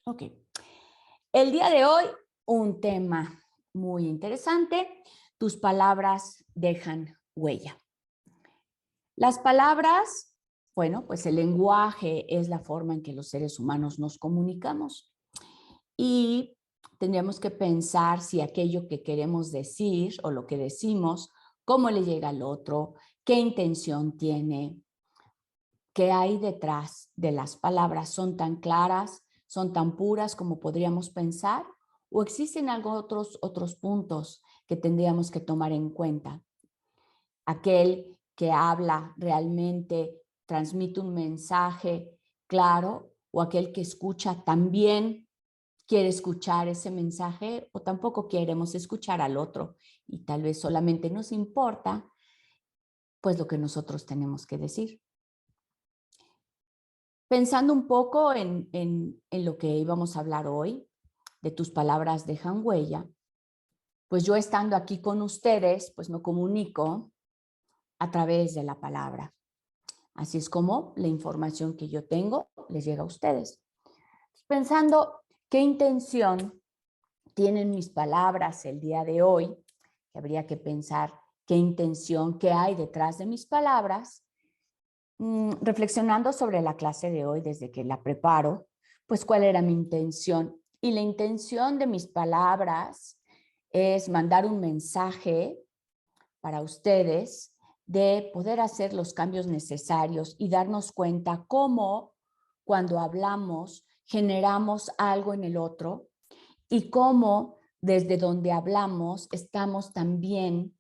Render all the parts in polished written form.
Ok. El día de hoy, un tema muy interesante. Tus palabras dejan huella. Las palabras, bueno, pues el lenguaje es la forma en que los seres humanos nos comunicamos. Y tendríamos que pensar si aquello que queremos decir o lo que decimos, cómo le llega al otro, qué intención tiene, qué hay detrás de las palabras. ¿Son tan claras, son tan puras como podríamos pensar? ¿O existen otros puntos que tendríamos que tomar en cuenta? Aquel que habla realmente transmite un mensaje claro, o aquel que escucha también quiere escuchar ese mensaje, o tampoco queremos escuchar al otro y tal vez solamente nos importa pues lo que nosotros tenemos que decir. Pensando un poco en lo que íbamos a hablar hoy, de tus palabras dejan huella, pues yo estando aquí con ustedes, pues me comunico a través de la palabra. Así es como la información que yo tengo les llega a ustedes. Pensando qué intención tienen mis palabras el día de hoy, que habría que pensar qué intención, qué hay detrás de mis palabras. Reflexionando sobre la clase de hoy desde que la preparo, pues cuál era mi intención. Y la intención de mis palabras es mandar un mensaje para ustedes de poder hacer los cambios necesarios y darnos cuenta cómo cuando hablamos generamos algo en el otro y cómo desde donde hablamos estamos también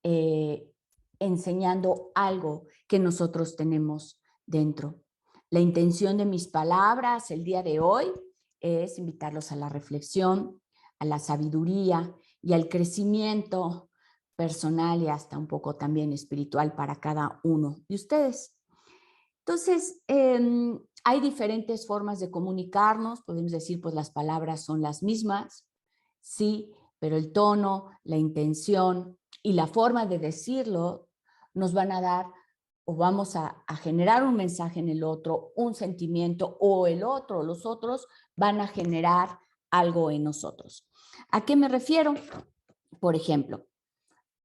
eh, enseñando algo que nosotros tenemos dentro. La intención de mis palabras el día de hoy es invitarlos a la reflexión, a la sabiduría y al crecimiento personal y hasta un poco también espiritual para cada uno de ustedes. Entonces, hay diferentes formas de comunicarnos, podemos decir, pues las palabras son las mismas, sí, pero el tono, la intención y la forma de decirlo nos van a dar o vamos a generar un mensaje en el otro, un sentimiento, o el otro, los otros van a generar algo en nosotros. ¿A qué me refiero? Por ejemplo,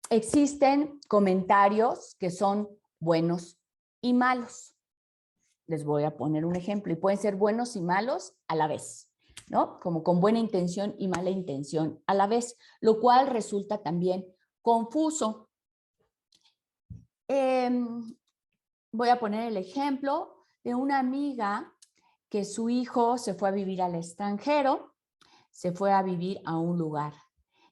existen comentarios que son buenos y malos. Les voy a poner un ejemplo y pueden ser buenos y malos a la vez, ¿no? Como con buena intención y mala intención a la vez, lo cual resulta también confuso. Voy a poner el ejemplo de una amiga que su hijo se fue a vivir al extranjero, se fue a vivir a un lugar.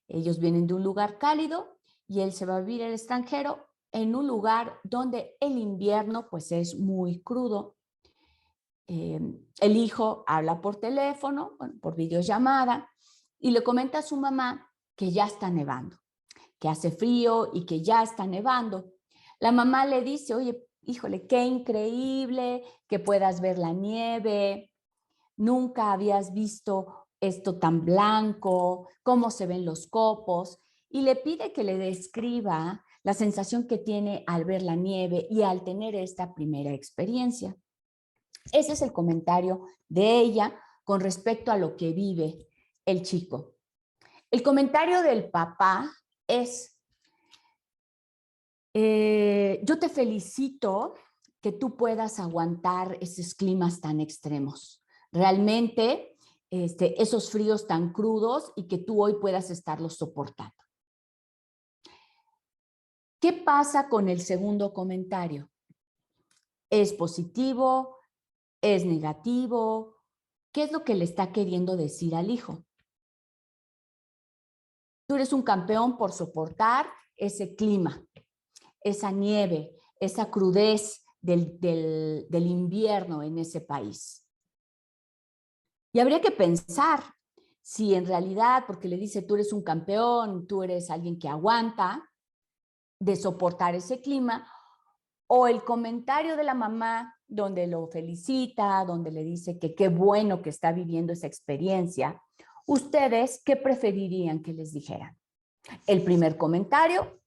Ellos vienen de un lugar cálido y él se va a vivir al extranjero en un lugar donde el invierno pues es muy crudo. El hijo habla por teléfono, bueno, por videollamada, y le comenta a su mamá que ya está nevando, que hace frío y que ya está nevando. La mamá le dice, oye, híjole, qué increíble que puedas ver la nieve, nunca habías visto esto tan blanco, cómo se ven los copos, y le pide que le describa la sensación que tiene al ver la nieve y al tener esta primera experiencia. Ese es el comentario de ella con respecto a lo que vive el chico. El comentario del papá es, yo te felicito que tú puedas aguantar esos climas tan extremos. Realmente, esos fríos tan crudos y que tú hoy puedas estarlos soportando. ¿Qué pasa con el segundo comentario? ¿Es positivo? ¿Es negativo? ¿Qué es lo que le está queriendo decir al hijo? Tú eres un campeón por soportar ese clima, esa nieve, esa crudez del invierno en ese país. Y habría que pensar si en realidad, porque le dice tú eres un campeón, tú eres alguien que aguanta de soportar ese clima, o el comentario de la mamá donde lo felicita, donde le dice que qué bueno que está viviendo esa experiencia. ¿Ustedes qué preferirían que les dijeran? El primer comentario,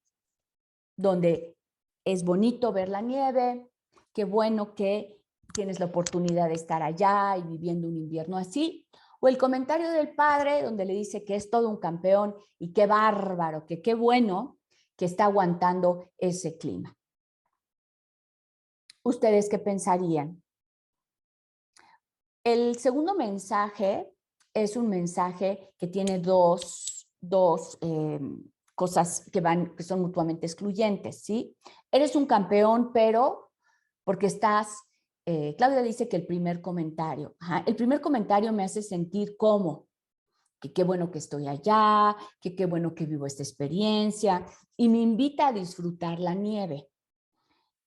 donde es bonito ver la nieve, qué bueno que tienes la oportunidad de estar allá y viviendo un invierno así, O el comentario del padre donde le dice que es todo un campeón y qué bárbaro, que qué bueno que está aguantando ese clima. ¿Ustedes qué pensarían? El segundo mensaje es un mensaje que tiene dos cosas que son mutuamente excluyentes, ¿sí? Eres un campeón, pero porque Claudia dice que el primer comentario, el primer comentario me hace sentir como que qué bueno que estoy allá, que qué bueno que vivo esta experiencia y me invita a disfrutar la nieve.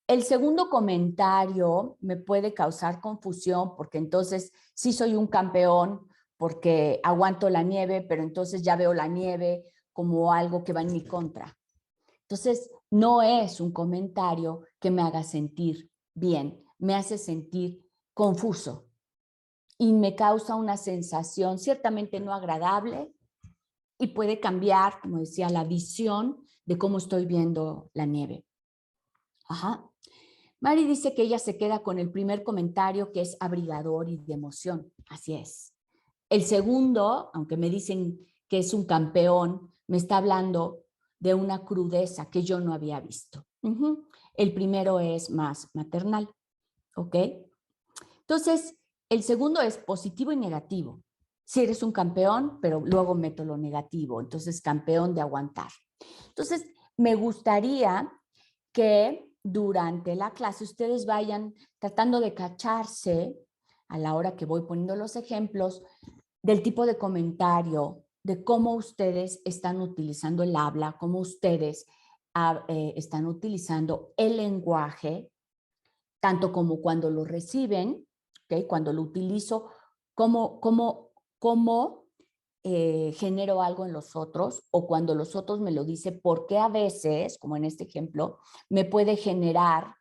El segundo comentario me puede causar confusión porque entonces sí soy un campeón porque aguanto la nieve, pero entonces ya veo la nieve como algo que va en mi contra. Entonces, no es un comentario que me haga sentir bien, me hace sentir confuso y me causa una sensación ciertamente no agradable y puede cambiar, como decía, la visión de cómo estoy viendo la nieve. Ajá. Mari dice que ella se queda con el primer comentario que es abrigador y de emoción. Así es. El segundo, aunque me dicen que es un campeón, me está hablando de una crudeza que yo no había visto. El primero es más maternal, ¿ok? Entonces, el segundo es positivo y negativo. Si eres un campeón, pero luego meto lo negativo, entonces campeón de aguantar. Entonces, me gustaría que durante la clase ustedes vayan tratando de cacharse a la hora que voy poniendo los ejemplos del tipo de comentario, de cómo ustedes están utilizando el habla, cómo ustedes están utilizando el lenguaje, tanto como cuando lo reciben, ¿okay? Cuando lo utilizo, cómo genero algo en los otros o cuando los otros me lo dicen, porque a veces, como en este ejemplo, me puede generar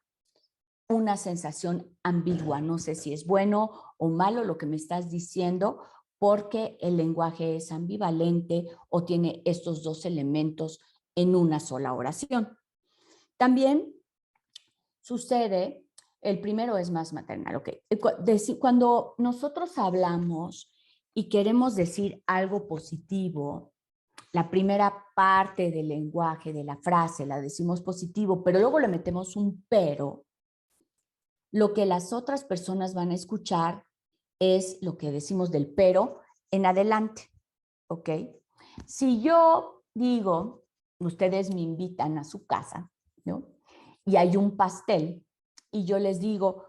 una sensación ambigua. No sé si es bueno o malo lo que me estás diciendo, porque el lenguaje es ambivalente o tiene estos dos elementos en una sola oración. También sucede, el primero es más maternal, ok. Cuando nosotros hablamos y queremos decir algo positivo, la primera parte del lenguaje, de la frase, la decimos positivo, pero luego le metemos un pero, lo que las otras personas van a escuchar es lo que decimos del pero en adelante, ¿ok? Si yo digo, ustedes me invitan a su casa, ¿no? Y hay un pastel y yo les digo,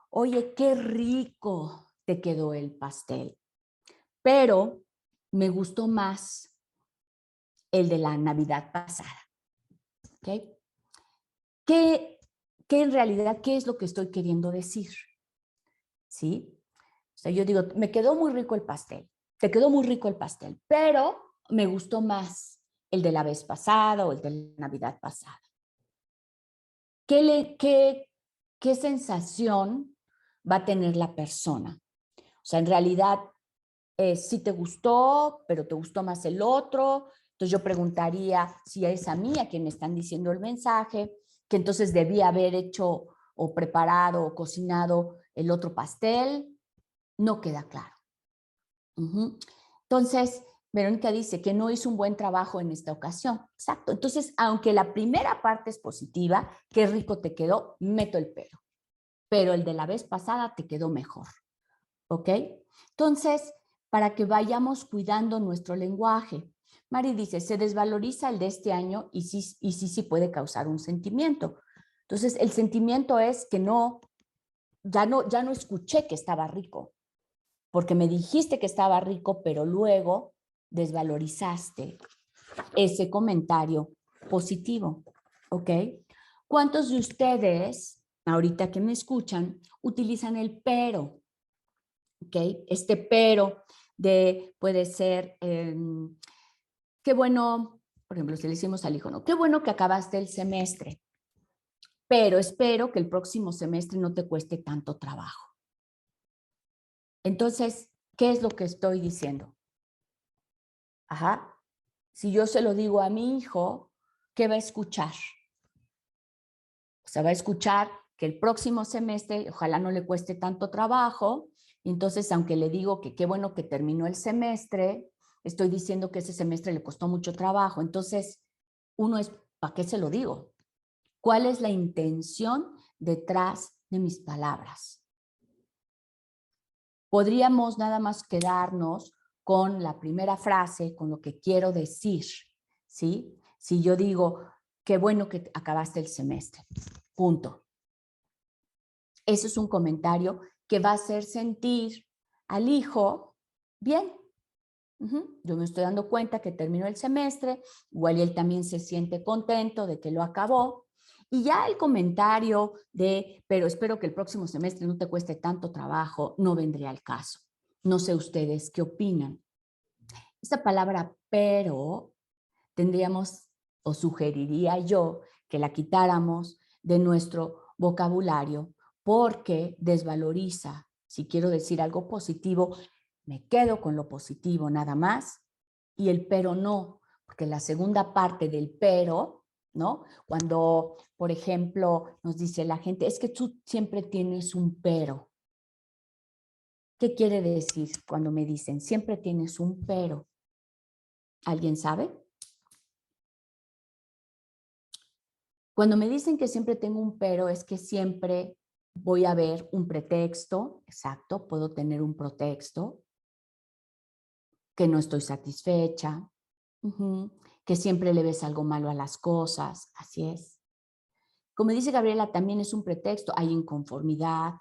oye, qué rico te quedó el pastel, pero me gustó más el de la Navidad pasada, ¿ok? ¿Qué en realidad, qué es lo que estoy queriendo decir? ¿Sí? O sea, yo digo, me quedó muy rico el pastel, te quedó muy rico el pastel, pero me gustó más el de la vez pasada o el de la Navidad pasada. ¿Qué sensación va a tener la persona? O sea, en realidad, sí te gustó, pero te gustó más el otro. Entonces yo preguntaría si es a mí a quien me están diciendo el mensaje, que entonces debía haber hecho o preparado o cocinado el otro pastel. No queda claro. Entonces, Verónica dice que no hizo un buen trabajo en esta ocasión. Exacto. Entonces, aunque la primera parte es positiva, qué rico te quedó, meto el pero el de la vez pasada te quedó mejor. ¿Ok? Entonces, para que vayamos cuidando nuestro lenguaje. Mari dice, se desvaloriza el de este año y sí puede causar un sentimiento. Entonces, el sentimiento es que ya no escuché que estaba rico, porque me dijiste que estaba rico, pero luego desvalorizaste ese comentario positivo, ¿ok? ¿Cuántos de ustedes, ahorita que me escuchan, utilizan el pero? ¿Ok? Este pero puede ser, qué bueno, por ejemplo, si le decimos al hijo, no, qué bueno que acabaste el semestre, pero espero que el próximo semestre no te cueste tanto trabajo. Entonces, ¿qué es lo que estoy diciendo? Ajá. Si yo se lo digo a mi hijo, ¿qué va a escuchar? O sea, va a escuchar que el próximo semestre ojalá no le cueste tanto trabajo. Entonces, aunque le digo que qué bueno que terminó el semestre, estoy diciendo que ese semestre le costó mucho trabajo. Entonces, uno es, ¿para qué se lo digo? ¿Cuál es la intención detrás de mis palabras? Podríamos nada más quedarnos con la primera frase, con lo que quiero decir, ¿sí? Si yo digo, qué bueno que acabaste el semestre, punto. Eso es un comentario que va a hacer sentir al hijo bien. Yo me estoy dando cuenta que terminó el semestre, igual y él también se siente contento de que lo acabó. Y ya el comentario de, pero espero que el próximo semestre no te cueste tanto trabajo, no vendría al caso. No sé ustedes qué opinan. Esta palabra pero tendríamos o sugeriría yo que la quitáramos de nuestro vocabulario porque desvaloriza. Si quiero decir algo positivo, me quedo con lo positivo nada más y el pero no, porque la segunda parte del pero, ¿no? Cuando, por ejemplo, nos dice la gente, es que tú siempre tienes un pero. ¿Qué quiere decir cuando me dicen siempre tienes un pero? ¿Alguien sabe? Cuando me dicen que siempre tengo un pero, es que siempre voy a ver un pretexto, exacto, puedo tener un pretexto, que no estoy satisfecha, que siempre le ves algo malo a las cosas, así es. Como dice Gabriela, también es un pretexto, hay inconformidad.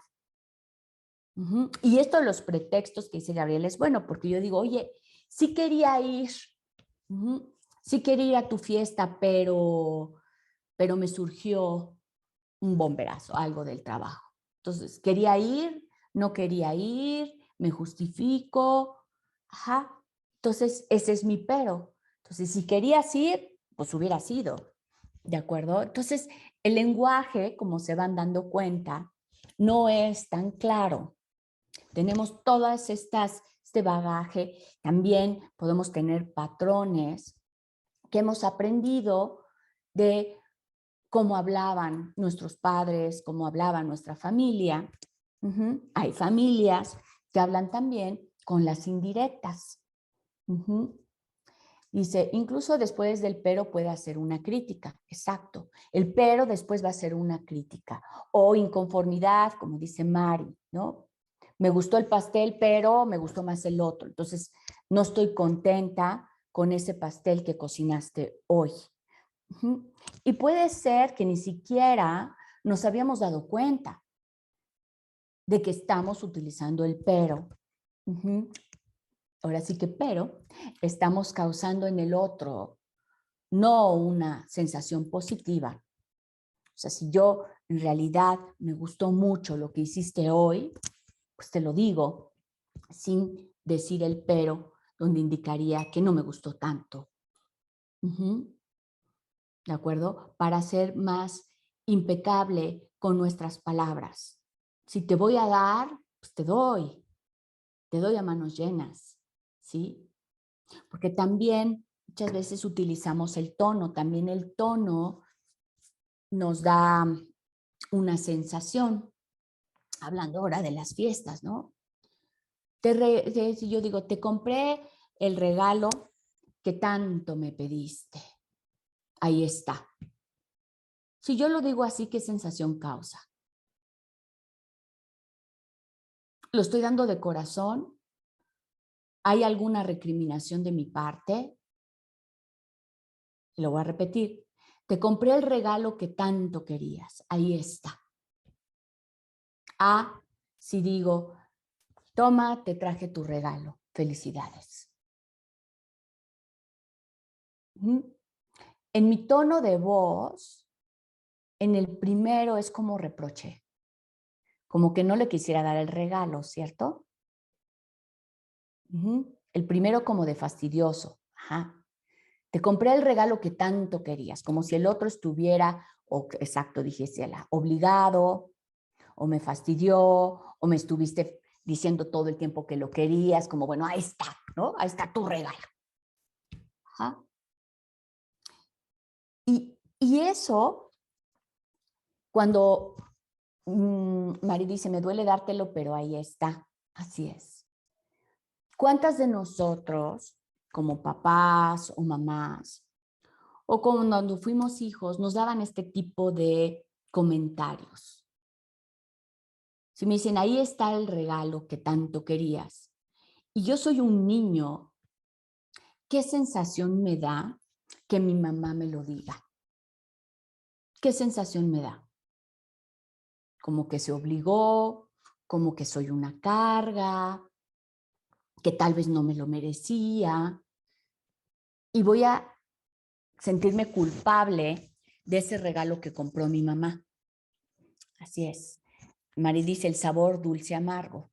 Y esto de los pretextos que dice Gabriela es bueno, porque yo digo, oye, sí quería ir, sí quería ir a tu fiesta, pero me surgió un bomberazo, algo del trabajo. Entonces, quería ir, no quería ir, me justifico, ajá. Entonces, ese es mi pero. Entonces, si querías ir, pues hubieras ido, ¿de acuerdo? Entonces, el lenguaje, como se van dando cuenta, no es tan claro. Tenemos todas este bagaje, también podemos tener patrones que hemos aprendido de cómo hablaban nuestros padres, cómo hablaba nuestra familia. Hay familias que hablan también con las indirectas. Dice, incluso después del pero puede hacer una crítica. Exacto. El pero después va a ser una crítica. O inconformidad, como dice Mari, ¿no? Me gustó el pastel, pero me gustó más el otro. Entonces, no estoy contenta con ese pastel que cocinaste hoy. Y puede ser que ni siquiera nos habíamos dado cuenta de que estamos utilizando el pero. Ahora sí que pero estamos causando en el otro no una sensación positiva. O sea, si yo en realidad me gustó mucho lo que hiciste hoy, pues te lo digo sin decir el pero, donde indicaría que no me gustó tanto. ¿De acuerdo? Para ser más impecable con nuestras palabras. Si te voy a dar, pues te doy a manos llenas, ¿sí? Porque también muchas veces utilizamos el tono, también el tono nos da una sensación, hablando ahora de las fiestas, ¿no? Yo digo, te compré el regalo que tanto me pediste. Ahí está. Si yo lo digo así, ¿qué sensación causa? ¿Lo estoy dando de corazón? ¿Hay alguna recriminación de mi parte? Lo voy a repetir. Te compré el regalo que tanto querías. Ahí está. A, si digo, toma, te traje tu regalo. Felicidades. En mi tono de voz, en el primero es como reproche. Como que no le quisiera dar el regalo, ¿cierto? El primero como de fastidioso. Ajá. Te compré el regalo que tanto querías, como si el otro estuviera, o exacto, dijésela, obligado, o me fastidió, o me estuviste diciendo todo el tiempo que lo querías, como bueno, ahí está, ¿no? Ahí está tu regalo. Ajá. Y eso, cuando Mari dice, me duele dártelo, pero ahí está. Así es. ¿Cuántas de nosotros, como papás o mamás, o cuando fuimos hijos, nos daban este tipo de comentarios? Si me dicen, ahí está el regalo que tanto querías, y yo soy un niño, ¿qué sensación me da que mi mamá me lo diga? ¿Qué sensación me da? Como que se obligó, como que soy una carga, que tal vez no me lo merecía, y voy a sentirme culpable de ese regalo que compró mi mamá. Así es. Mari dice el sabor dulce amargo.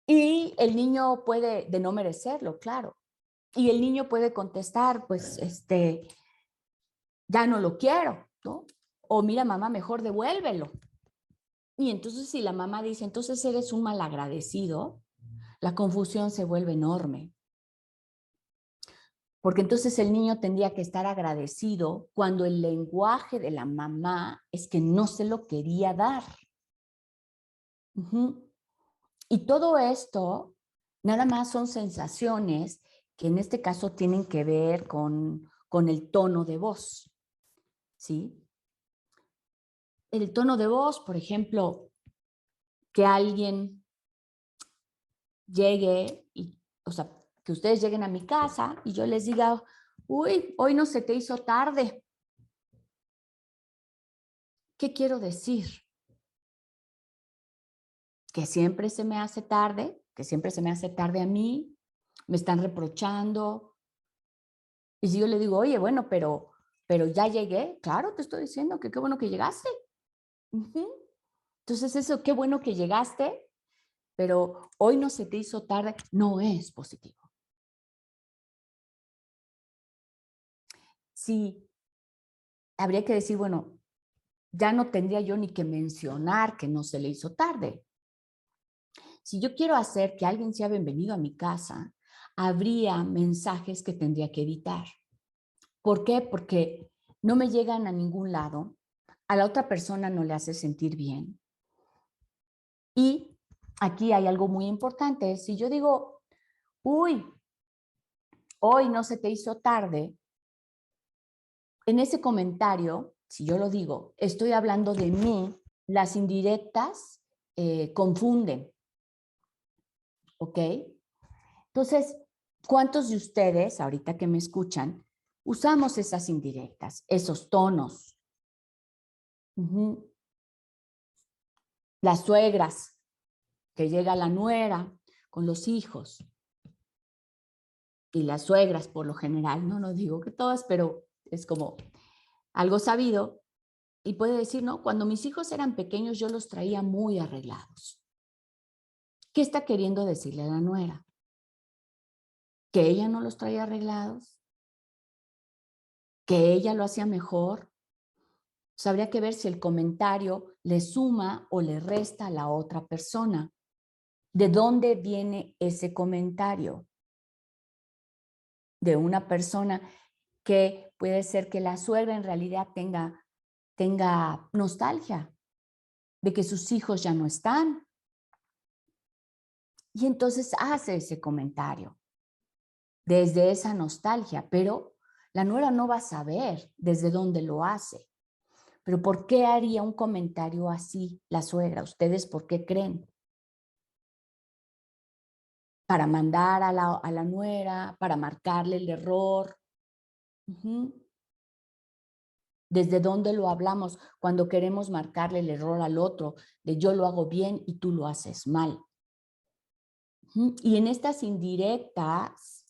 Y el niño puede, de no merecerlo, claro. Y el niño puede contestar, pues, ya no lo quiero, ¿no? O mira, mamá, mejor devuélvelo. Y entonces si la mamá dice, entonces eres un malagradecido, la confusión se vuelve enorme. Porque entonces el niño tendría que estar agradecido cuando el lenguaje de la mamá es que no se lo quería dar. Y todo esto nada más son sensaciones que en este caso tienen que ver con el tono de voz, ¿sí? El tono de voz, por ejemplo, que alguien llegue, o sea, que ustedes lleguen a mi casa y yo les diga, uy, hoy no se te hizo tarde. ¿Qué quiero decir? Que siempre se me hace tarde, que siempre se me hace tarde a mí, me están reprochando. Y si yo le digo, oye, bueno, pero ya llegué, claro, te estoy diciendo que qué bueno que llegaste. Entonces eso, qué bueno que llegaste, pero hoy no se te hizo tarde, no es positivo. Sí, habría que decir, bueno, ya no tendría yo ni que mencionar que no se le hizo tarde. Si yo quiero hacer que alguien sea bienvenido a mi casa, habría mensajes que tendría que evitar. ¿Por qué? Porque no me llegan a ningún lado, a la otra persona no le hace sentir bien. Y aquí hay algo muy importante. Si yo digo, uy, hoy no se te hizo tarde, en ese comentario, si yo lo digo, estoy hablando de mí, las indirectas confunden, ¿ok? Entonces, ¿cuántos de ustedes, ahorita que me escuchan, usamos esas indirectas, esos tonos? Las suegras, que llega la nuera con los hijos, y las suegras por lo general, no digo que todas, pero es como algo sabido, y puede decir, no, cuando mis hijos eran pequeños yo los traía muy arreglados. ¿Qué está queriendo decirle a la nuera? ¿Que ella no los traía arreglados? ¿Que ella lo hacía mejor? O sea, habría que ver si el comentario le suma o le resta a la otra persona. ¿De dónde viene ese comentario? De una persona que puede ser que la suegra en realidad tenga nostalgia de que sus hijos ya no están. Y entonces hace ese comentario desde esa nostalgia, pero la nuera no va a saber desde dónde lo hace. Pero ¿por qué haría un comentario así la suegra? ¿Ustedes por qué creen? Para mandar a la nuera, para marcarle el error. ¿Desde dónde lo hablamos cuando queremos marcarle el error al otro? De yo lo hago bien y tú lo haces mal. Y en estas indirectas,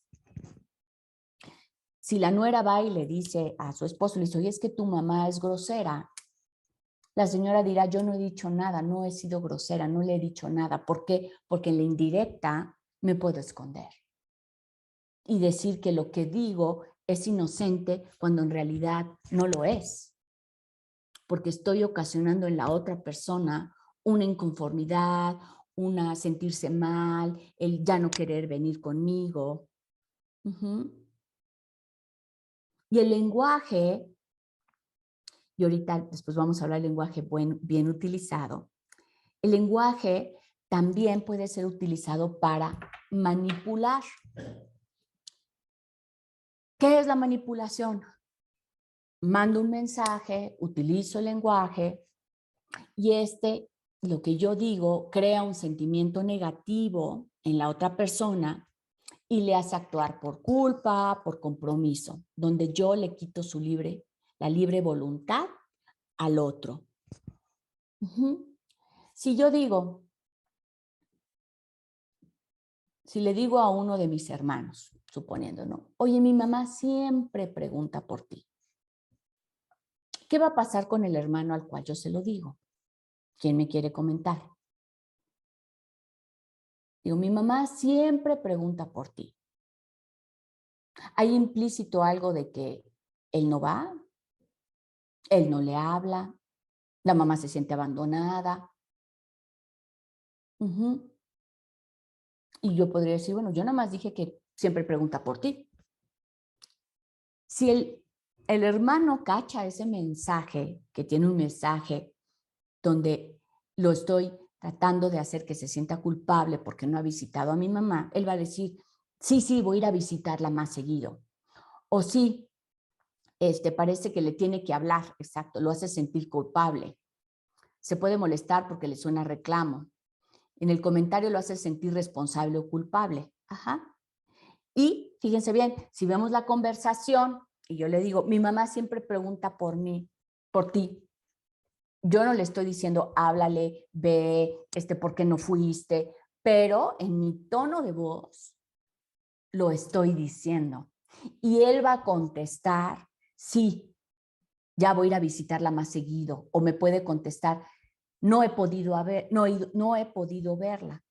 si la nuera va y le dice a su esposo, le dice, oye, es que tu mamá es grosera, la señora dirá, yo no he dicho nada, no he sido grosera, no le he dicho nada. ¿Por qué? Porque en la indirecta me puedo esconder y decir que lo que digo es inocente cuando en realidad no lo es, porque estoy ocasionando en la otra persona una inconformidad, una sentirse mal, el ya no querer venir conmigo. Y el lenguaje y ahorita después vamos a hablar del lenguaje bien utilizado. El lenguaje también puede ser utilizado para manipular. ¿Qué es la manipulación? Mando un mensaje, utilizo el lenguaje y lo que yo digo, crea un sentimiento negativo en la otra persona y le hace actuar por culpa, por compromiso, donde yo le quito la libre voluntad al otro. Si yo digo, si le digo a uno de mis hermanos, suponiendo, ¿no? Oye, mi mamá siempre pregunta por ti. ¿Qué va a pasar con el hermano al cual yo se lo digo? ¿Quién me quiere comentar? Digo, mi mamá siempre pregunta por ti. ¿Hay implícito algo de que él no va? Él no le habla, la mamá se siente abandonada. Y yo podría decir, bueno, yo nada más dije que siempre pregunta por ti. Si el hermano cacha ese mensaje, que tiene un mensaje donde lo estoy tratando de hacer que se sienta culpable porque no ha visitado a mi mamá, él va a decir, sí, voy a ir a visitarla más seguido. O sí, parece que le tiene que hablar, exacto, lo hace sentir culpable. Se puede molestar porque le suena reclamo. En el comentario lo hace sentir responsable o culpable. Y fíjense bien, si vemos la conversación y yo le digo, mi mamá siempre pregunta por mí, por ti. Yo no le estoy diciendo, háblale, ve, ¿por qué no fuiste? Pero en mi tono de voz lo estoy diciendo. Y él va a contestar, sí, ya voy a ir a visitarla más seguido. O me puede contestar, no he podido verla.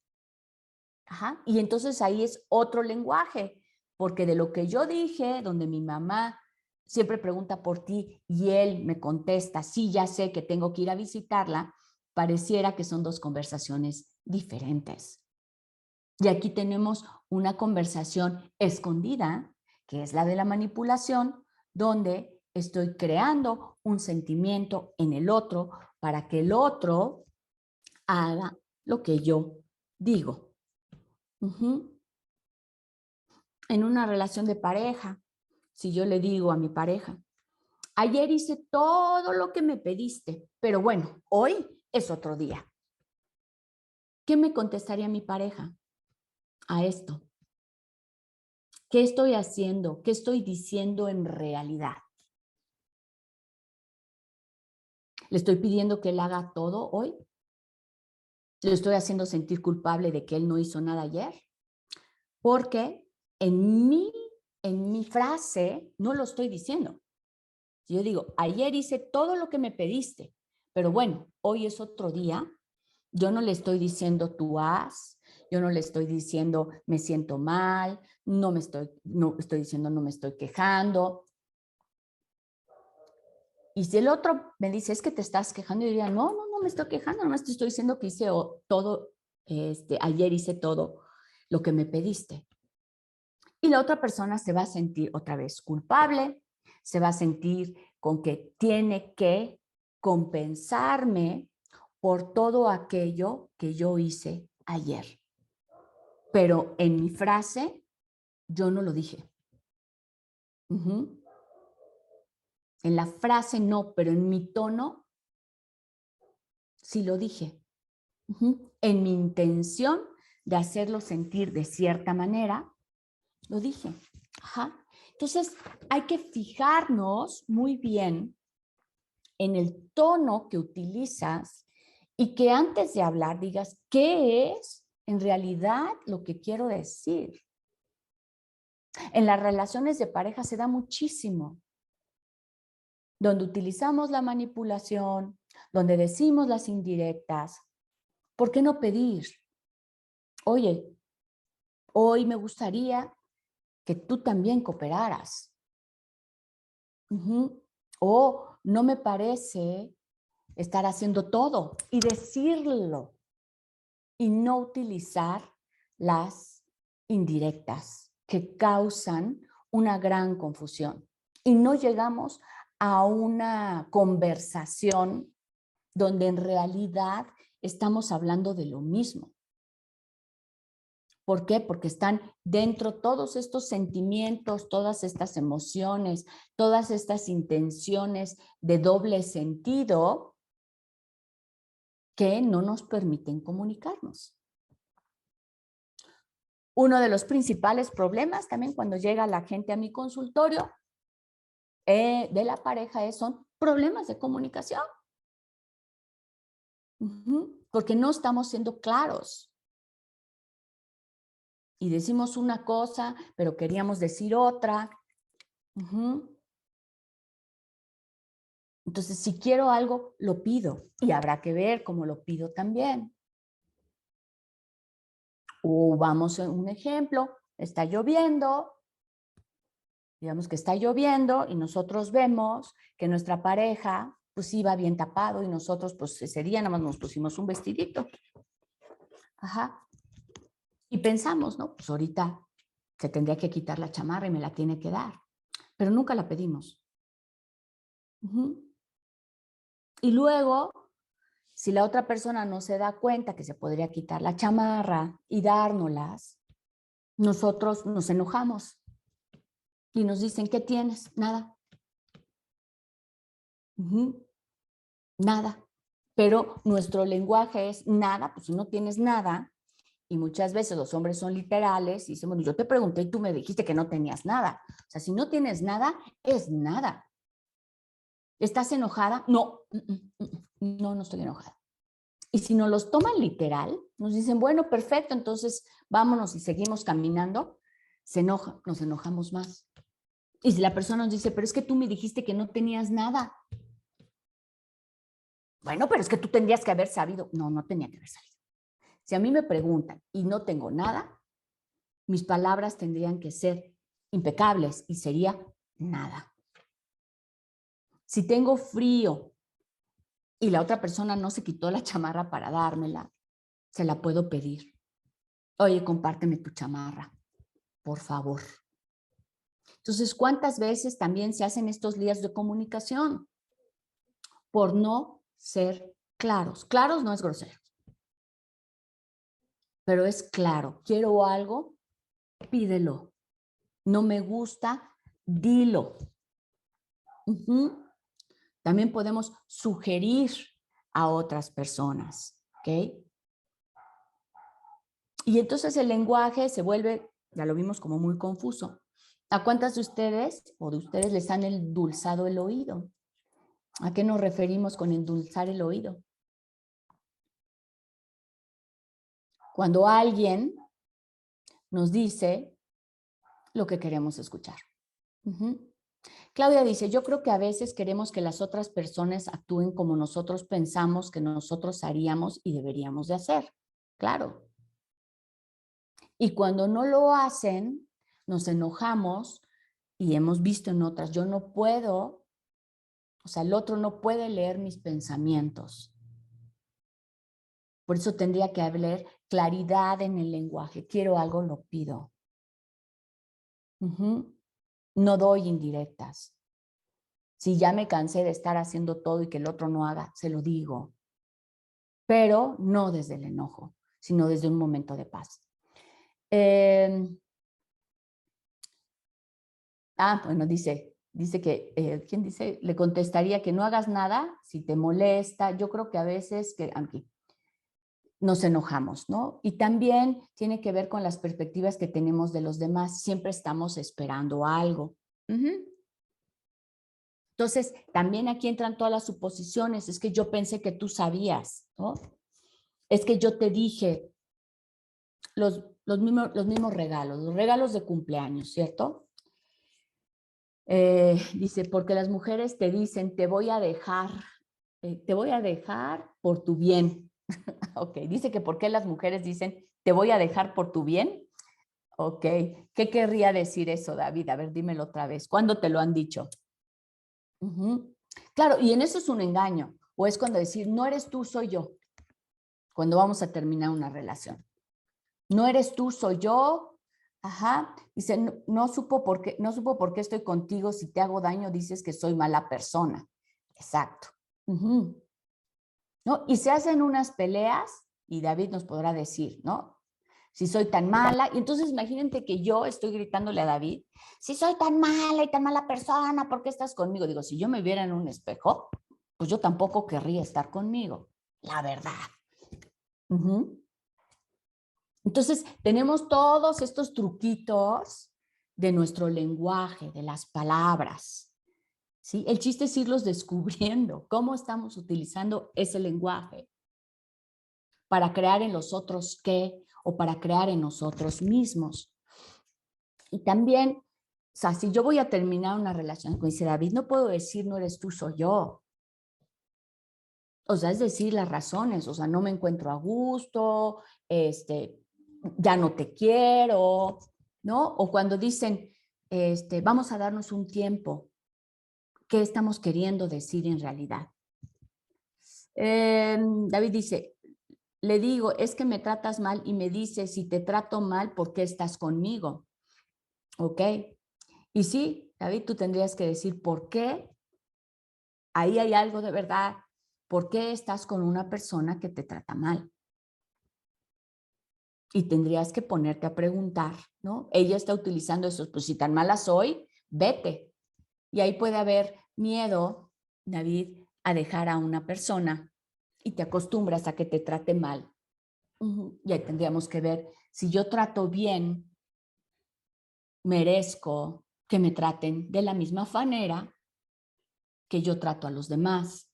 Y entonces ahí es otro lenguaje, porque de lo que yo dije, donde mi mamá siempre pregunta por ti y él me contesta, sí, ya sé que tengo que ir a visitarla, pareciera que son dos conversaciones diferentes. Y aquí tenemos una conversación escondida, que es la de la manipulación, donde estoy creando un sentimiento en el otro para que el otro haga lo que yo digo. En una relación de pareja, si yo le digo a mi pareja, ayer hice todo lo que me pediste, pero bueno, hoy es otro día. ¿Qué me contestaría mi pareja a esto? ¿Qué estoy haciendo? ¿Qué estoy diciendo en realidad? ¿Le estoy pidiendo que él haga todo hoy? ¿Le estoy haciendo sentir culpable de que él no hizo nada ayer? Porque en mi frase no lo estoy diciendo. Si yo digo, ayer hice todo lo que me pediste, pero bueno, hoy es otro día, yo no le estoy diciendo tú haz, yo no le estoy diciendo me siento mal, no estoy diciendo no me estoy quejando. Y si el otro me dice, es que te estás quejando, yo diría, no me estoy quejando, nomás te estoy diciendo que hice todo, ayer hice todo lo que me pediste. Y la otra persona se va a sentir otra vez culpable, se va a sentir con que tiene que compensarme por todo aquello que yo hice ayer. Pero en mi frase, yo no lo dije. En la frase no, pero en mi tono, sí lo dije. En mi intención de hacerlo sentir de cierta manera, lo dije. Entonces, hay que fijarnos muy bien en el tono que utilizas y que antes de hablar digas qué es en realidad lo que quiero decir. En las relaciones de pareja se da muchísimo, donde utilizamos la manipulación, donde decimos las indirectas. ¿Por qué no pedir? Oye, hoy me gustaría que tú también cooperaras. O no me parece estar haciendo todo y decirlo y no utilizar las indirectas que causan una gran confusión y no llegamos a una conversación donde en realidad estamos hablando de lo mismo. ¿Por qué? Porque están dentro todos estos sentimientos, todas estas emociones, todas estas intenciones de doble sentido que no nos permiten comunicarnos. Uno de los principales problemas también cuando llega la gente a mi consultorio de la pareja son problemas de comunicación. Porque no estamos siendo claros. Y decimos una cosa, pero queríamos decir otra. Entonces, si quiero algo, lo pido. Y habrá que ver cómo lo pido también. O vamos a un ejemplo, está lloviendo. Digamos que está lloviendo y nosotros vemos que nuestra pareja pues iba bien tapado y nosotros pues ese día nada más nos pusimos un vestidito. Ajá. Y pensamos, ¿no? Pues ahorita se tendría que quitar la chamarra y me la tiene que dar. Pero nunca la pedimos. Y luego, si la otra persona no se da cuenta que se podría quitar la chamarra y dárnoslas, nosotros nos enojamos y nos dicen, ¿qué tienes? Nada. Nada. Pero nuestro lenguaje es nada, pues si no tienes nada, y muchas veces los hombres son literales y dicen, bueno, yo te pregunté y tú me dijiste que no tenías nada. O sea, si no tienes nada, es nada. ¿Estás enojada? No, no estoy enojada. Y si nos los toman literal, nos dicen, bueno, perfecto, entonces vámonos y seguimos caminando, se enoja, nos enojamos más. Y si la persona nos dice, pero es que tú me dijiste que no tenías nada. Bueno, pero es que tú tendrías que haber sabido. No tenía que haber sabido. Si a mí me preguntan y no tengo nada, mis palabras tendrían que ser impecables y sería nada. Si tengo frío y la otra persona no se quitó la chamarra para dármela, se la puedo pedir. Oye, compárteme tu chamarra, por favor. Entonces, ¿cuántas veces también se hacen estos líos de comunicación? Por no ser claros. Claros no es grosero, pero es claro. Quiero algo, pídelo. No me gusta, dilo. También podemos sugerir a otras personas, ¿ok? Y entonces el lenguaje se vuelve, ya lo vimos, como muy confuso. ¿A cuántas de ustedes o de ustedes les han endulzado el oído? ¿A qué nos referimos con endulzar el oído? Cuando alguien nos dice lo que queremos escuchar. Claudia dice, yo creo que a veces queremos que las otras personas actúen como nosotros pensamos que nosotros haríamos y deberíamos de hacer. Claro. Y cuando no lo hacen, nos enojamos y hemos visto en otras, yo no puedo, o sea, el otro no puede leer mis pensamientos. Por eso tendría que haber claridad en el lenguaje. Quiero algo, lo pido. No doy indirectas. Si ya me cansé de estar haciendo todo y que el otro no haga, se lo digo. Pero no desde el enojo, sino desde un momento de paz. Bueno, dice que, ¿quién dice? Le contestaría que no hagas nada si te molesta. Yo creo que a veces aquí nos enojamos, ¿no? Y también tiene que ver con las perspectivas que tenemos de los demás. Siempre estamos esperando algo. Entonces, también aquí entran todas las suposiciones. Es que yo pensé que tú sabías, ¿no? Es que yo te dije los mismos regalos, los regalos de cumpleaños, ¿cierto? Dice, porque las mujeres te dicen, te voy a dejar por tu bien. Ok, dice que ¿por qué las mujeres dicen, te voy a dejar por tu bien? Ok, ¿qué querría decir eso, David? A ver, dímelo otra vez. ¿Cuándo te lo han dicho? Claro, y en eso es un engaño. O es cuando decir, no eres tú, soy yo. Cuando vamos a terminar una relación. No eres tú, soy yo. Ajá, dice, no supo por qué estoy contigo, si te hago daño dices que soy mala persona. Exacto. Ujú. ¿No? Y se hacen unas peleas y David nos podrá decir, ¿no? Si soy tan mala, y entonces imagínate que yo estoy gritándole a David, si soy tan mala y tan mala persona, ¿por qué estás conmigo? Digo, si yo me viera en un espejo, pues yo tampoco querría estar conmigo, la verdad. Uh-huh. Entonces, tenemos todos estos truquitos de nuestro lenguaje, de las palabras, ¿sí? El chiste es irlos descubriendo, cómo estamos utilizando ese lenguaje para crear en los otros qué o para crear en nosotros mismos. Y también, o sea, si yo voy a terminar una relación, como dice David, no puedo decir no eres tú, soy yo. O sea, es decir, las razones, o sea, no me encuentro a gusto, ya no te quiero, ¿no? O cuando dicen, vamos a darnos un tiempo, ¿qué estamos queriendo decir en realidad? David dice, le digo, es que me tratas mal y me dice, si te trato mal, ¿por qué estás conmigo? ¿Ok? Y sí, David, tú tendrías que decir, ¿por qué? Ahí hay algo de verdad. ¿Por qué estás con una persona que te trata mal? Y tendrías que ponerte a preguntar, ¿no? Ella está utilizando eso, pues si tan mala soy, vete. Y ahí puede haber miedo, David, a dejar a una persona y te acostumbras a que te trate mal. Y ahí tendríamos que ver, si yo trato bien, merezco que me traten de la misma manera que yo trato a los demás.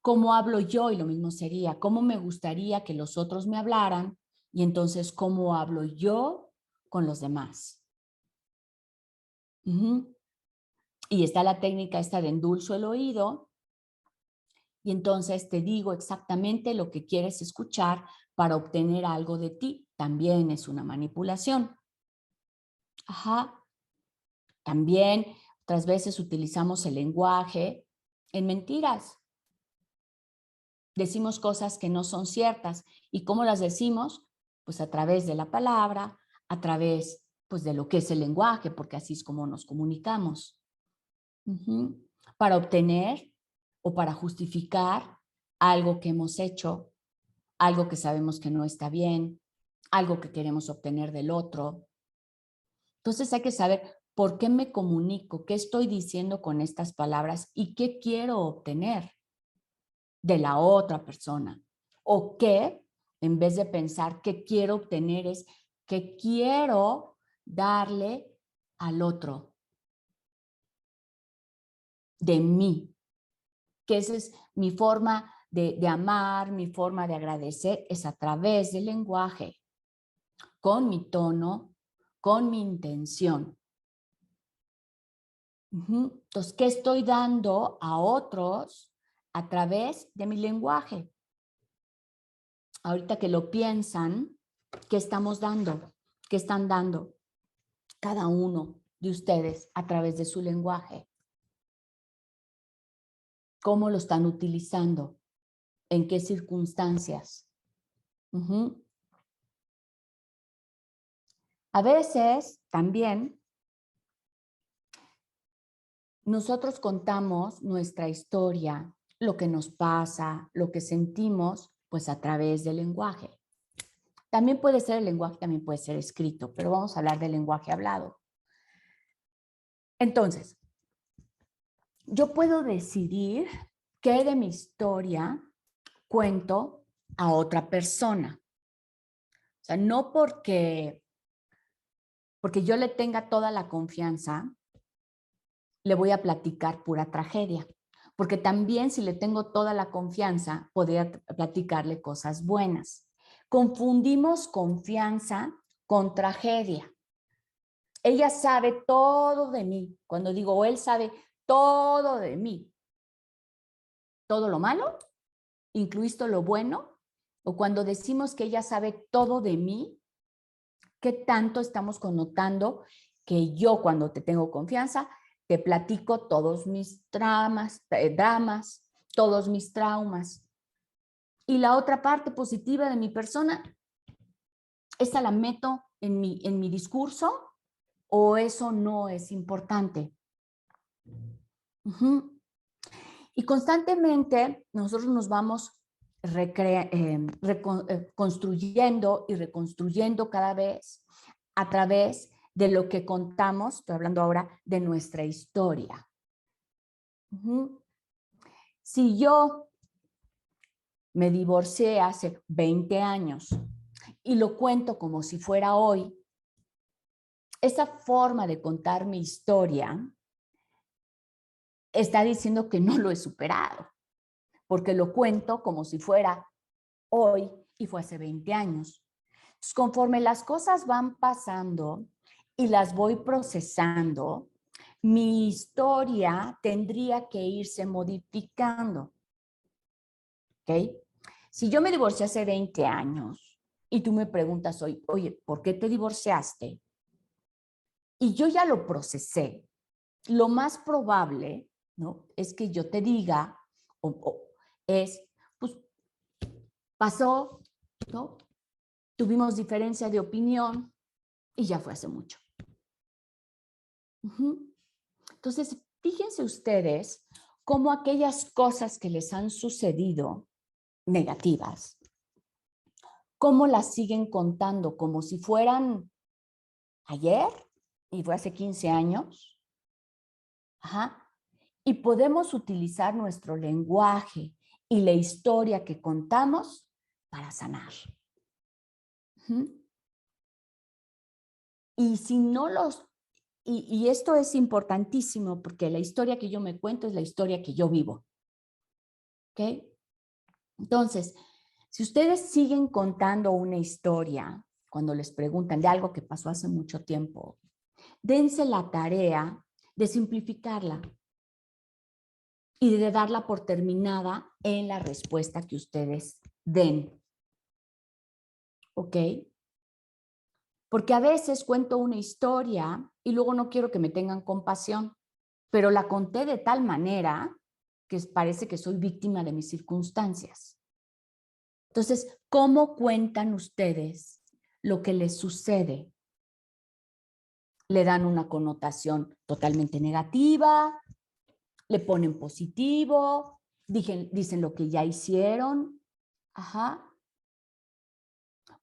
¿Cómo hablo yo? Y lo mismo sería, ¿cómo me gustaría que los otros me hablaran? Y entonces, ¿cómo hablo yo con los demás? Y está la técnica esta de endulzo el oído, y entonces te digo exactamente lo que quieres escuchar para obtener algo de ti. También es una manipulación. Ajá. También otras veces utilizamos el lenguaje en mentiras. Decimos cosas que no son ciertas. ¿Y cómo las decimos? Pues a través de la palabra, a través pues, de lo que es el lenguaje, porque así es como nos comunicamos. Para obtener o para justificar algo que hemos hecho, algo que sabemos que no está bien, algo que queremos obtener del otro. Entonces hay que saber por qué me comunico, qué estoy diciendo con estas palabras y qué quiero obtener de la otra persona. O qué, en vez de pensar qué quiero obtener, es qué quiero darle al otro de mí. Que esa es mi forma de amar, mi forma de agradecer, es a través del lenguaje, con mi tono, con mi intención. Entonces, ¿qué estoy dando a otros a través de mi lenguaje? Ahorita que lo piensan, ¿qué estamos dando? ¿Qué están dando cada uno de ustedes a través de su lenguaje? ¿Cómo lo están utilizando? ¿En qué circunstancias? A veces también nosotros contamos nuestra historia, lo que nos pasa, lo que sentimos, pues a través del lenguaje. También puede ser el lenguaje, también puede ser escrito, pero vamos a hablar del lenguaje hablado. Entonces, yo puedo decidir qué de mi historia cuento a otra persona. O sea, no porque yo le tenga toda la confianza, le voy a platicar pura tragedia. Porque también si le tengo toda la confianza, podría platicarle cosas buenas. Confundimos confianza con tragedia. Ella sabe todo de mí. Cuando digo él sabe todo de mí, todo lo malo, incluisto lo bueno, o cuando decimos que ella sabe todo de mí, ¿qué tanto estamos connotando que yo cuando te tengo confianza te platico todos mis dramas, todos mis traumas? Y la otra parte positiva de mi persona, esa la meto en mi discurso o eso no es importante. Uh-huh. Y constantemente nosotros nos vamos construyendo y reconstruyendo cada vez a través de lo que contamos, estoy hablando ahora de nuestra historia. Uh-huh. Si yo me divorcié hace 20 años y lo cuento como si fuera hoy, esa forma de contar mi historia está diciendo que no lo he superado, porque lo cuento como si fuera hoy y fue hace 20 años. Entonces, conforme las cosas van pasando y las voy procesando, mi historia tendría que irse modificando. ¿Ok? Si yo me divorcié hace 20 años y tú me preguntas hoy, oye, ¿por qué te divorciaste? Y yo ya lo procesé, lo más probable, ¿no?, es que yo te diga, pues pasó, ¿no? Tuvimos diferencia de opinión y ya fue hace mucho. Entonces, fíjense ustedes cómo aquellas cosas que les han sucedido negativas, cómo las siguen contando como si fueran ayer y fue hace 15 años. Ajá. Y podemos utilizar nuestro lenguaje y la historia que contamos para sanar. Y si no los... Y esto es importantísimo porque la historia que yo me cuento es la historia que yo vivo. ¿Ok? Entonces, si ustedes siguen contando una historia, cuando les preguntan de algo que pasó hace mucho tiempo, dense la tarea de simplificarla y de darla por terminada en la respuesta que ustedes den. ¿Ok? Porque a veces cuento una historia y luego no quiero que me tengan compasión, pero la conté de tal manera que parece que soy víctima de mis circunstancias. Entonces, ¿cómo cuentan ustedes lo que les sucede? ¿Le dan una connotación totalmente negativa? ¿Le ponen positivo? ¿Dicen lo que ya hicieron? Ajá.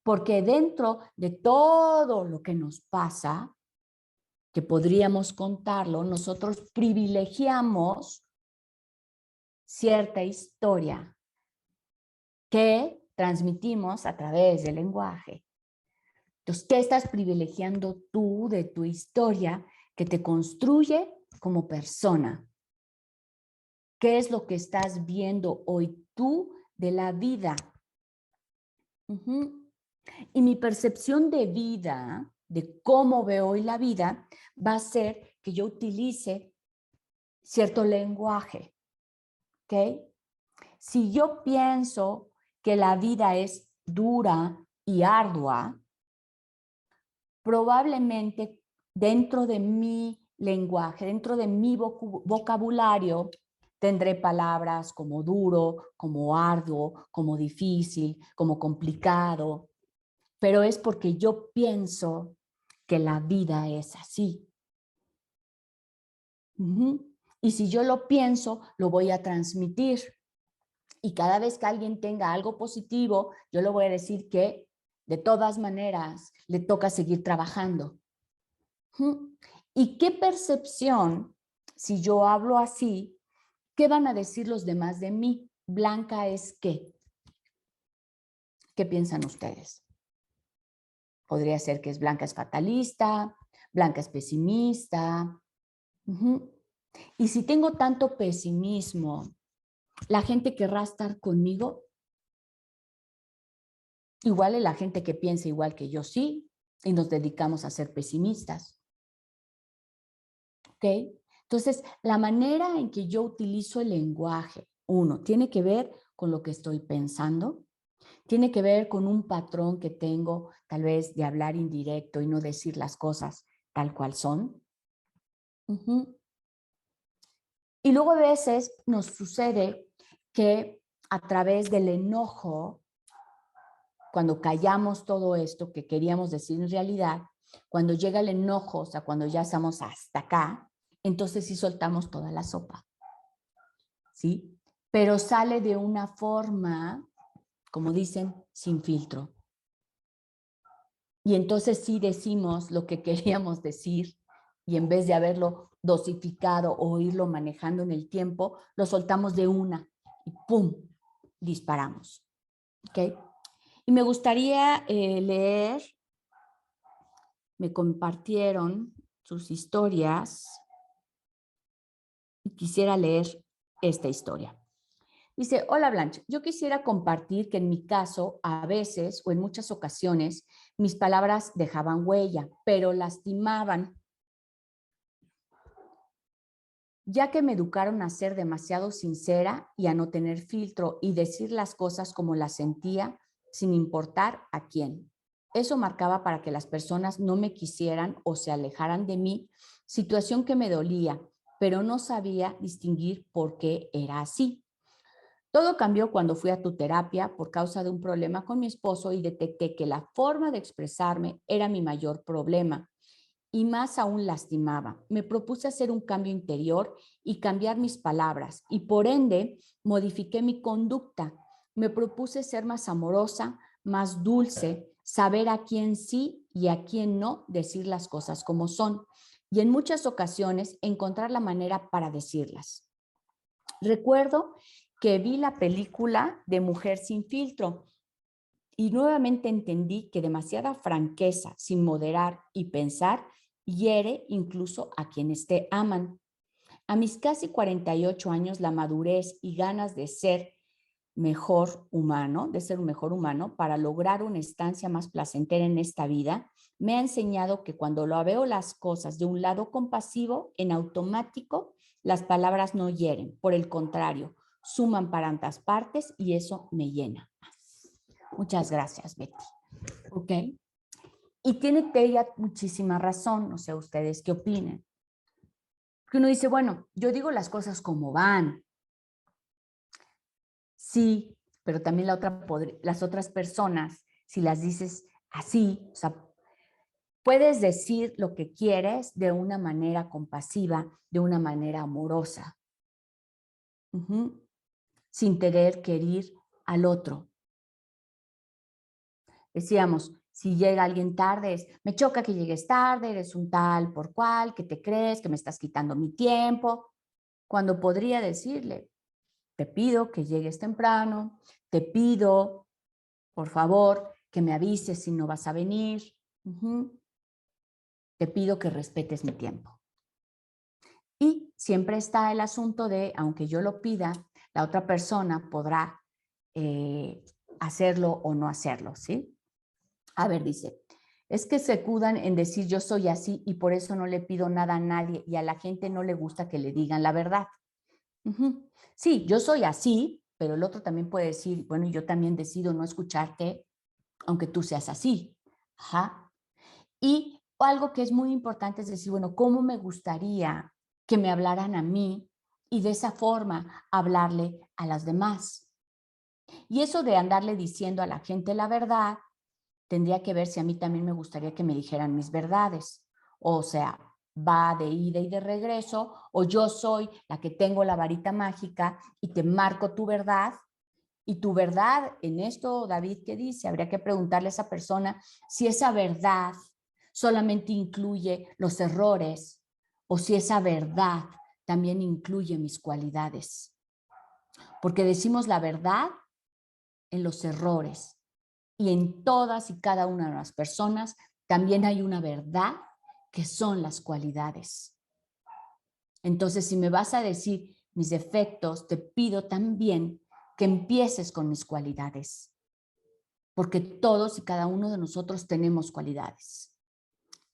Porque dentro de todo lo que nos pasa, que podríamos contarlo, nosotros privilegiamos cierta historia que transmitimos a través del lenguaje. Entonces, ¿qué estás privilegiando tú de tu historia que te construye como persona? ¿Qué es lo que estás viendo hoy tú de la vida? Y mi percepción de vida, de cómo veo hoy la vida, va a ser que yo utilice cierto lenguaje. ¿Ok? Si yo pienso que la vida es dura y ardua, probablemente dentro de mi lenguaje, dentro de mi vocabulario, tendré palabras como duro, como arduo, como difícil, como complicado, pero es porque yo pienso que la vida es así. Y si yo lo pienso, lo voy a transmitir. Y cada vez que alguien tenga algo positivo, yo le voy a decir que de todas maneras le toca seguir trabajando. ¿Y qué percepción, si yo hablo así, qué van a decir los demás de mí? Blanca es qué. ¿Qué piensan ustedes? Podría ser que Blanca es fatalista, Blanca es pesimista. Y si tengo tanto pesimismo, ¿la gente querrá estar conmigo? Igual es la gente que piensa igual que yo, sí, y nos dedicamos a ser pesimistas. ¿Ok? Entonces, la manera en que yo utilizo el lenguaje, uno, tiene que ver con lo que estoy pensando, tiene que ver con un patrón que tengo, tal vez, de hablar indirecto y no decir las cosas tal cual son. Y luego a veces nos sucede que a través del enojo cuando callamos todo esto que queríamos decir en realidad, cuando llega el enojo, o sea, cuando ya estamos hasta acá, entonces sí soltamos toda la sopa, ¿sí? Pero sale de una forma, como dicen, sin filtro. Y entonces sí decimos lo que queríamos decir y en vez de haberlo dosificado o irlo manejando en el tiempo, lo soltamos de una y ¡pum! Disparamos. ¿Ok? Y me gustaría leer, me compartieron sus historias y quisiera leer esta historia. Dice, hola Blanche, yo quisiera compartir que en mi caso, a veces o en muchas ocasiones, mis palabras dejaban huella, pero lastimaban, ya que me educaron a ser demasiado sincera y a no tener filtro y decir las cosas como las sentía, sin importar a quién. Eso marcaba para que las personas no me quisieran o se alejaran de mí, situación que me dolía, pero no sabía distinguir por qué era así. Todo cambió cuando fui a tu terapia por causa de un problema con mi esposo y detecté que la forma de expresarme era mi mayor problema y más aún lastimaba. Me propuse hacer un cambio interior y cambiar mis palabras y por ende modifiqué mi conducta. Me propuse ser más amorosa, más dulce, saber a quién sí y a quién no decir las cosas como son y en muchas ocasiones encontrar la manera para decirlas. Recuerdo que vi la película de Mujer sin filtro y nuevamente entendí que demasiada franqueza sin moderar y pensar hiere incluso a quienes te aman. A mis casi 48 años, la madurez y ganas de ser mejor humano, de ser un mejor humano, para lograr una estancia más placentera en esta vida, me ha enseñado que cuando lo veo las cosas de un lado compasivo, en automático, las palabras no hieren, por el contrario, suman para ambas partes y eso me llena. Muchas gracias, Betty. ¿Ok? Y tiene ella muchísima razón, no sé ustedes qué opinen. Que uno dice, bueno, yo digo las cosas como van. Sí, pero también las otras personas, si las dices así, o sea, puedes decir lo que quieres de una manera compasiva, de una manera amorosa, sin tener que herir al otro. Decíamos, si llega alguien tarde, me choca que llegues tarde, eres un tal por cual, que te crees, que me estás quitando mi tiempo, cuando podría decirle, te pido que llegues temprano, te pido, por favor, que me avises si no vas a venir, te pido que respetes mi tiempo. Y siempre está el asunto de, aunque yo lo pida, la otra persona podrá hacerlo o no hacerlo, ¿sí? A ver, dice, es que se escudan en decir yo soy así y por eso no le pido nada a nadie y a la gente no le gusta que le digan la verdad. Sí, yo soy así, pero el otro también puede decir, bueno, yo también decido no escucharte, aunque tú seas así. Ajá. Y algo que es muy importante es decir, bueno, ¿cómo me gustaría que me hablaran a mí y de esa forma hablarle a las demás? Y eso de andarle diciendo a la gente la verdad, tendría que ver si a mí también me gustaría que me dijeran mis verdades. O sea, va de ida y de regreso, o yo soy la que tengo la varita mágica y te marco tu verdad. Y tu verdad en esto, David, ¿qué dice? Habría que preguntarle a esa persona si esa verdad solamente incluye los errores o si esa verdad también incluye mis cualidades. Porque decimos la verdad en los errores, y en todas y cada una de las personas también hay una verdad que son las cualidades. Entonces, si me vas a decir mis defectos, te pido también que empieces con mis cualidades, porque todos y cada uno de nosotros tenemos cualidades.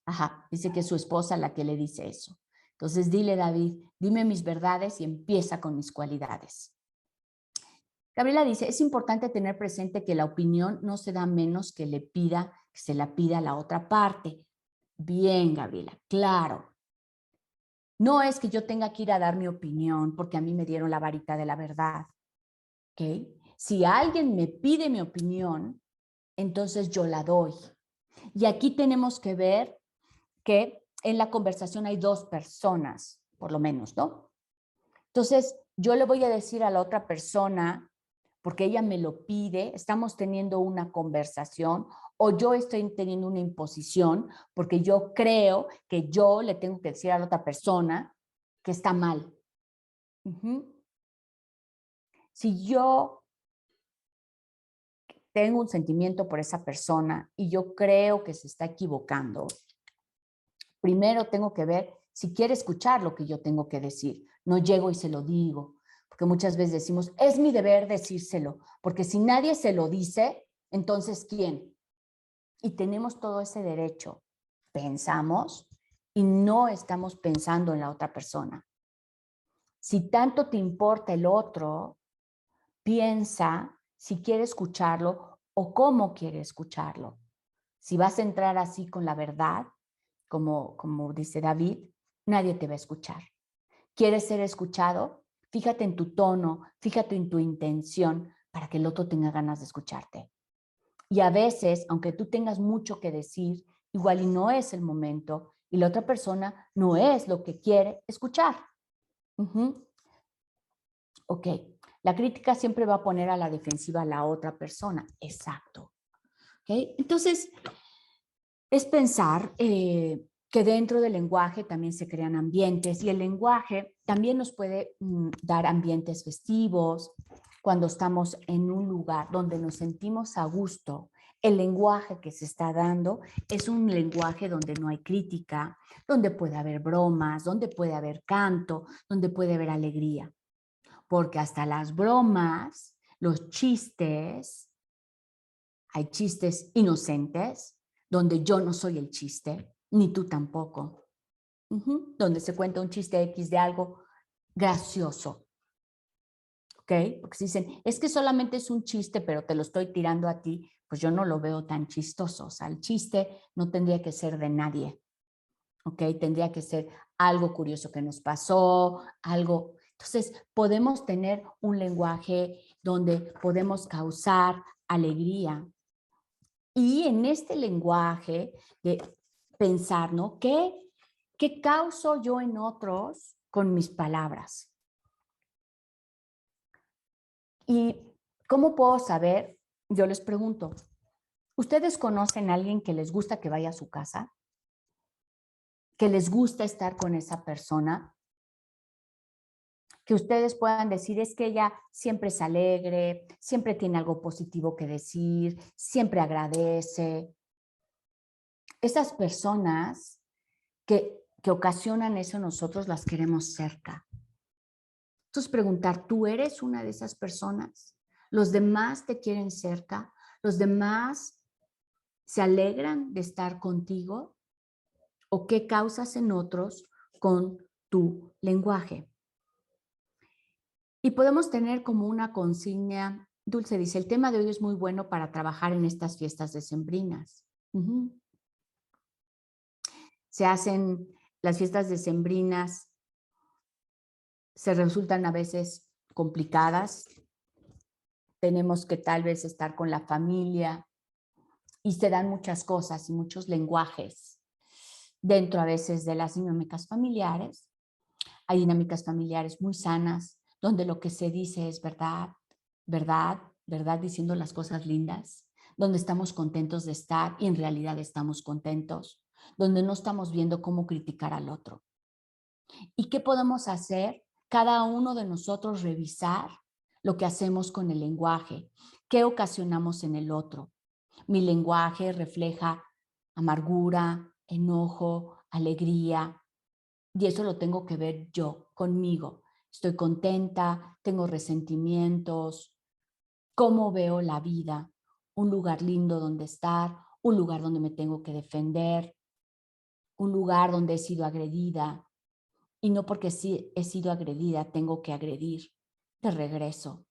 Ajá, dice que es su esposa la que le dice eso. Entonces, dile, David, dime mis verdades y empieza con mis cualidades. Gabriela dice, es importante tener presente que la opinión no se da menos que se la pida a la otra parte. Bien, Gabriela, claro. No es que yo tenga que ir a dar mi opinión porque a mí me dieron la varita de la verdad. ¿Ok? Si alguien me pide mi opinión, entonces yo la doy. Y aquí tenemos que ver que en la conversación hay dos personas, por lo menos, ¿no? Entonces, yo le voy a decir a la otra persona, porque ella me lo pide, estamos teniendo una conversación o yo estoy teniendo una imposición porque yo creo que yo le tengo que decir a la otra persona que está mal. Ujú. Si yo tengo un sentimiento por esa persona y yo creo que se está equivocando, primero tengo que ver si quiere escuchar lo que yo tengo que decir. No llego y se lo digo, porque muchas veces decimos, es mi deber decírselo, porque si nadie se lo dice, entonces ¿quién? Y tenemos todo ese derecho. Pensamos y no estamos pensando en la otra persona. Si tanto te importa el otro, piensa si quiere escucharlo o cómo quiere escucharlo. Si vas a entrar así con la verdad, como dice David, nadie te va a escuchar. ¿Quieres ser escuchado? Fíjate en tu tono, fíjate en tu intención para que el otro tenga ganas de escucharte. Y a veces, aunque tú tengas mucho que decir, igual y no es el momento y la otra persona no es lo que quiere escuchar. Uh-huh. Ok, la crítica siempre va a poner a la defensiva a la otra persona. Exacto. Okay. Entonces, es pensar que dentro del lenguaje también se crean ambientes y el lenguaje también nos puede dar ambientes festivos cuando estamos en un lugar donde nos sentimos a gusto. El lenguaje que se está dando es un lenguaje donde no hay crítica, donde puede haber bromas, donde puede haber canto, donde puede haber alegría. Porque hasta las bromas, los chistes, hay chistes inocentes, donde yo no soy el chiste, ni tú tampoco. Donde se cuenta un chiste X de algo gracioso. ¿Ok? Porque si dicen, es que solamente es un chiste, pero te lo estoy tirando a ti, pues yo no lo veo tan chistoso. O sea, el chiste no tendría que ser de nadie. ¿Ok? Tendría que ser algo curioso que nos pasó, algo. Entonces, podemos tener un lenguaje donde podemos causar alegría. Y en este lenguaje de pensar, ¿no? ¿Qué causo yo en otros con mis palabras? ¿Y cómo puedo saber? Yo les pregunto, ¿ustedes conocen a alguien que les gusta que vaya a su casa? ¿Que les gusta estar con esa persona? Que ustedes puedan decir, es que ella siempre es alegre, siempre tiene algo positivo que decir, siempre agradece. Esas personas que ocasionan eso, nosotros las queremos cerca. Entonces, preguntar, ¿tú eres una de esas personas? ¿Los demás te quieren cerca? ¿Los demás se alegran de estar contigo? ¿O qué causas en otros con tu lenguaje? Y podemos tener como una consigna, Dulce dice, el tema de hoy es muy bueno para trabajar en estas fiestas decembrinas. Se hacen las fiestas decembrinas, se resultan a veces complicadas. Tenemos que tal vez estar con la familia y se dan muchas cosas y muchos lenguajes dentro a veces de las dinámicas familiares. Hay dinámicas familiares muy sanas donde lo que se dice es verdad, verdad, verdad, diciendo las cosas lindas, donde estamos contentos de estar y en realidad estamos contentos, donde no estamos viendo cómo criticar al otro. ¿Y qué podemos hacer? Cada uno de nosotros revisar lo que hacemos con el lenguaje, qué ocasionamos en el otro. Mi lenguaje refleja amargura, enojo, alegría, y eso lo tengo que ver yo, conmigo. Estoy contenta, tengo resentimientos, cómo veo la vida, un lugar lindo donde estar, un lugar donde me tengo que defender, un lugar donde he sido agredida, y no porque sí he sido agredida tengo que agredir de regreso.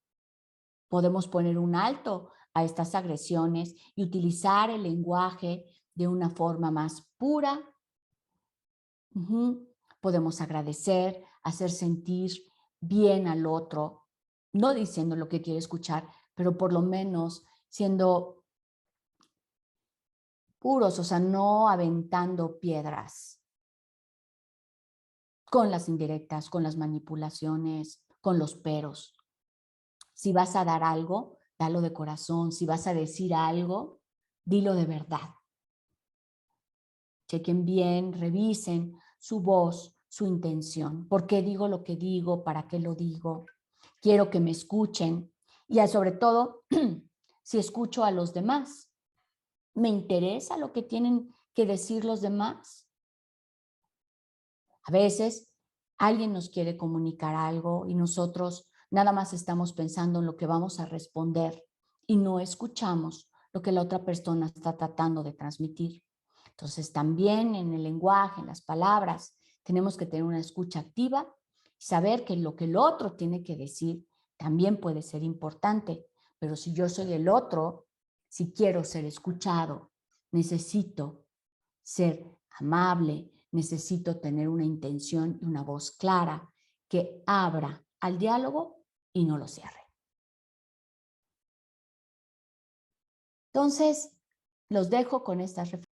Podemos poner un alto a estas agresiones y utilizar el lenguaje de una forma más pura. Podemos agradecer, hacer sentir bien al otro, no diciendo lo que quiere escuchar, pero por lo menos siendo puros, o sea, no aventando piedras con las indirectas, con las manipulaciones, con los peros. Si vas a dar algo, dalo de corazón. Si vas a decir algo, dilo de verdad. Chequen bien, revisen su voz, su intención. ¿Por qué digo lo que digo? ¿Para qué lo digo? Quiero que me escuchen. Y sobre todo, si escucho a los demás, ¿me interesa lo que tienen que decir los demás? A veces alguien nos quiere comunicar algo y nosotros nada más estamos pensando en lo que vamos a responder y no escuchamos lo que la otra persona está tratando de transmitir. Entonces, también en el lenguaje, en las palabras, tenemos que tener una escucha activa y saber que lo que el otro tiene que decir también puede ser importante. Pero si yo soy el otro, si quiero ser escuchado, necesito ser amable, necesito tener una intención y una voz clara que abra al diálogo y no lo cierre. Entonces, los dejo con estas reflexiones.